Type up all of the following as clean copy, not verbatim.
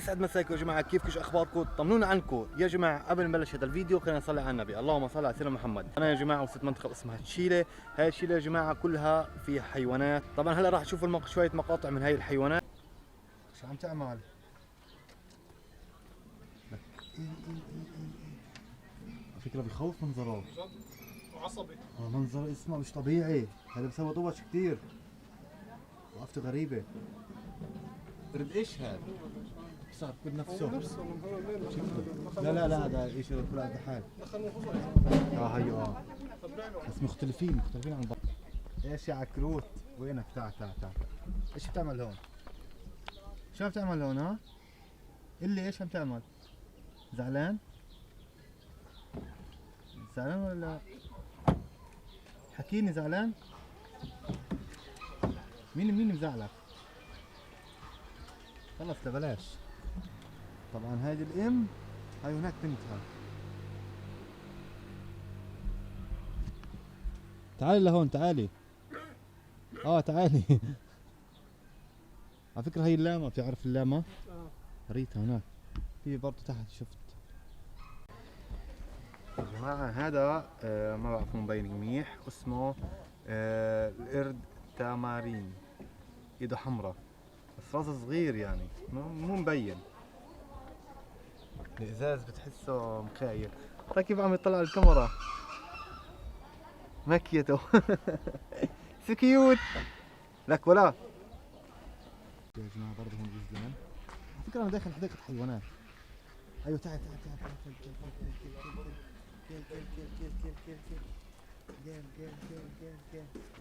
يسعد مساكم يا جماعه، كيفكم؟ شو اخباركم؟ طمنونا عنكم يا جماعه. قبل ما نبلش هذا الفيديو خلينا نصلي على النبي. اللهم صل على سيدنا محمد. انا يا جماعه وصلت منطقه اسمها تشيله. هاي تشيله يا جماعه كلها فيها حيوانات. طبعا هلا راح تشوفوا شويه مقاطع من هاي الحيوانات. شو عم تعمل؟ على فكره بخوف منظره، وعصبي. منظر اسمه مش طبيعي. هذا بسوي طوش كثير، وقفته غريبه. برد ايش هذا؟ صار بنفسه. لا هذا ايش كل هذا حال. هيو بس مختلفين عن بعض. ايش يا عكروت؟ وينك؟ تعال. ايش بتعمل هون؟ شو عم تعمل هون؟ ها؟ اللي ايش عم تعمل؟ زعلان ولا حكيني؟ زعلان؟ مين مزعلك؟ خلص بلاش. طبعا هذه الام، هاي هناك بنتها. تعالي لهون، تعالي. تعالي. على فكرة هي اللاما، بتعرف اللاما؟ ريتها هناك، في برضه تحت شفت. يا جماعة هذا ما بعرف مبين منيح، اسمه القرد تامارين، ايده حمراء بس راسه صغير يعني مو مبين. الازاز بتحسه مخايل. طيب كيف عم يطلع على الكاميرا؟ مكيته. سكيوت لك ولا يا جماعه. برضه هون جزء. على فكره انا داخل حديقه حيوانات. ايوه تعال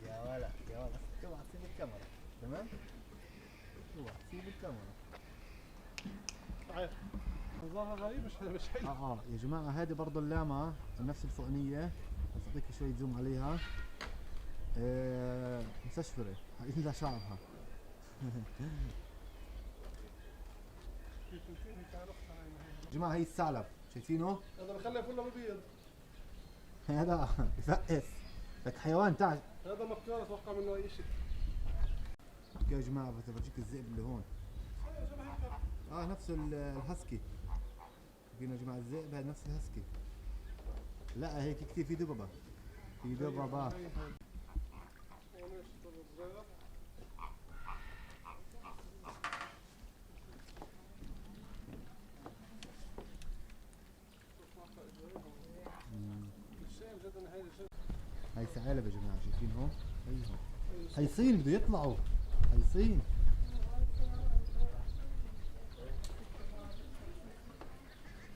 يا ولد اوعى تسيب الكاميرا. تمام؟ اوعى تسيب الكاميرا. تعال. منظرها غريب، مش حلو. يا جماعه هذه برضه اللاما نفس الفوقانيه، بس اعطيك شوي زوم عليها. مسشفره الا شعرها. يا جماعه هي الثعلب، شايفينه؟ هذا بخليه كله ببيض. هذا بفقس لك حيوان. تعال. هذا مكار، اتوقع منه اي شيء. يا جماعه بورجيك الذئب اللي هون. نفس الهسكي. شايفين يا جماعه الذئب؟ هذا نفس الهسكي. لا هيك كثير في دببه. هاي ثعالب يا جماعه، شايفين هون؟ حيصين بده يطلعوا، حيصين.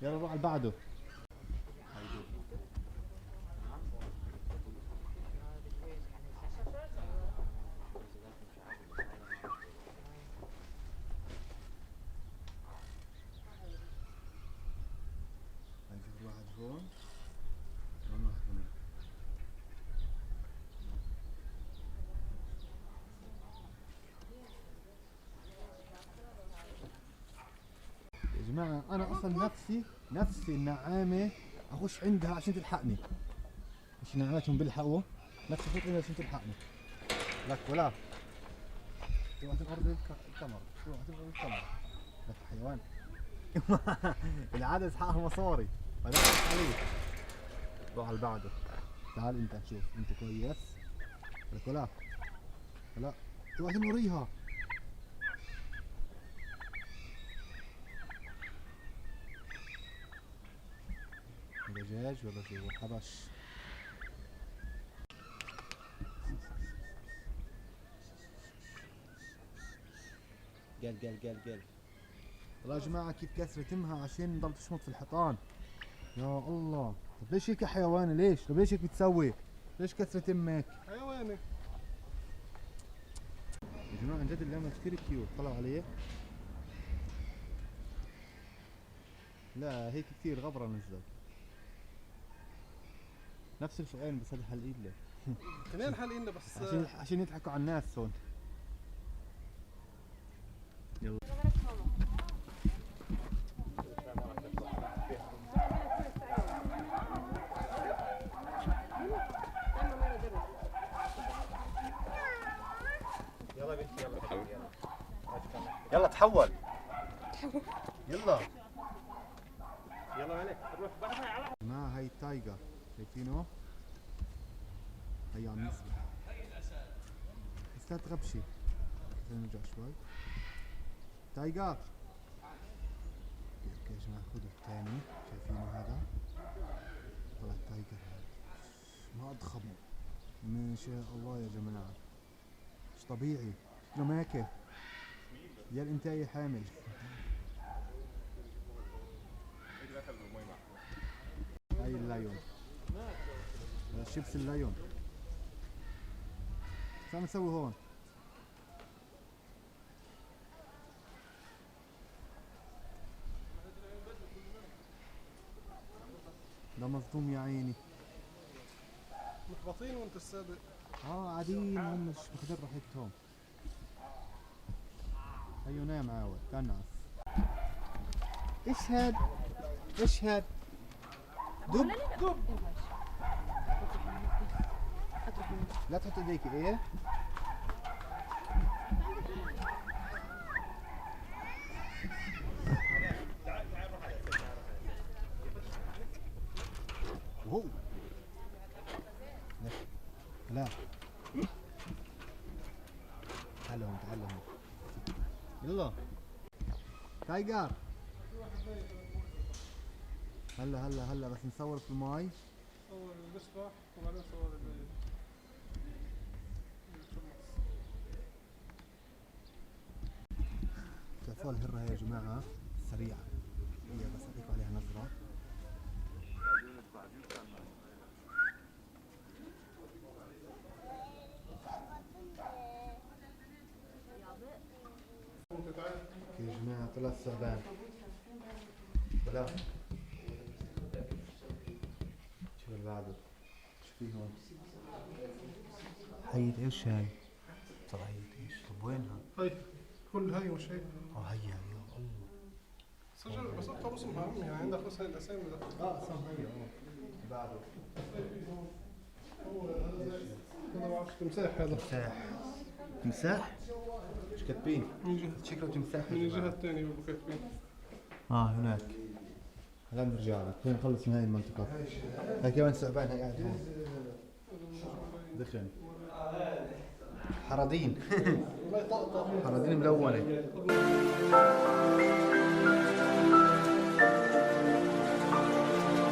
يلا روح على بعده. هنشوف واحد هون وواحد هون. يا جماعة أنا أصلا نفسي النعامة أخش عندها عشان تلحقني. مش نعماتهم بيلحقوا، نفسي أفوت عندها عشان تلحقني. لك ولا اوعى تنقرب الكاميرا، لك حيوان. العادة حقها مصاري، فلا عليك. روح على بعده. تعال أنت نشوف أنت كويس. لك ولا اوعى تنوريها. دجاج ولا شو؟ حبش. قال والله يا جماعة كيف كسرة تمها عشان نضل تشمط في الحيطان. يا الله، طب ليش هيك يا حيواني؟ ليش؟ طب ليش هيك بتسوي؟ ليش كسرة تمك؟ حيواني يا جماعة عن جد اللامة كثير كيوت. طلعوا عليه؟ لا هيك كثير غبرة نزل. نفس الفئران بس هذا حلقين له. اثنين حالينا بس عشان يضحكوا على الناس هون. يلا يلا بنتي، يلا تحول. يلا يلا عليك روح بحر. ما هاي التايجر شايفينه؟ هي عم يسبح بس لا تغبشي. خلينا نرجع شوي. تايجر اوكي يا جماعة خذوا الثاني شايفينه هذا؟ طلع التايجر هذا ما اضخم ما شاء الله يا جماعة مش طبيعي شكله ماكه يا الانتاية حامل. هاي اللايون هذا شيبس اللايون. شو عم نسوي هون؟ ده مصدوم يا عيني. محبطين وانت السابق. قاعدين هم مش ماخذين راحتهم. هيو نام عاود كنعس. ايش هاد؟ ايش هاد؟ دب دب. لا تحط ايديك ايه؟ وهو لا تعالوا هون تعالوا هون يلا تايجر. هلا بس نصور في الماي. صور البسبح وبعدين صور شايفوا الهرة هي يا جماعة سريعة هي بس اعطيكم عليها نظرة. يا جماعة طلع الثعبان بلا شوف اللي بعده شو في هون؟ هي ايش هاي؟ ترى هي ايش؟ طب وينها؟ هاي كل هاي مش هيك. هي الله سجل بس اكتب اسمها امي يعني عندك بس هاي الاسامي ده. اسم هي بعده انا ما بعرفش تمساح هذا. تمساح. تمساح؟ ايش كاتبين؟ من جهة شكله تمساح من الجهة الثانية هو كاتبين. هناك. هلا نرجع لك خلينا نخلص من هاي المنطقة. هاي كمان ثعبان هاي قاعد هون. دخن. حرادين. حرادين ملونة.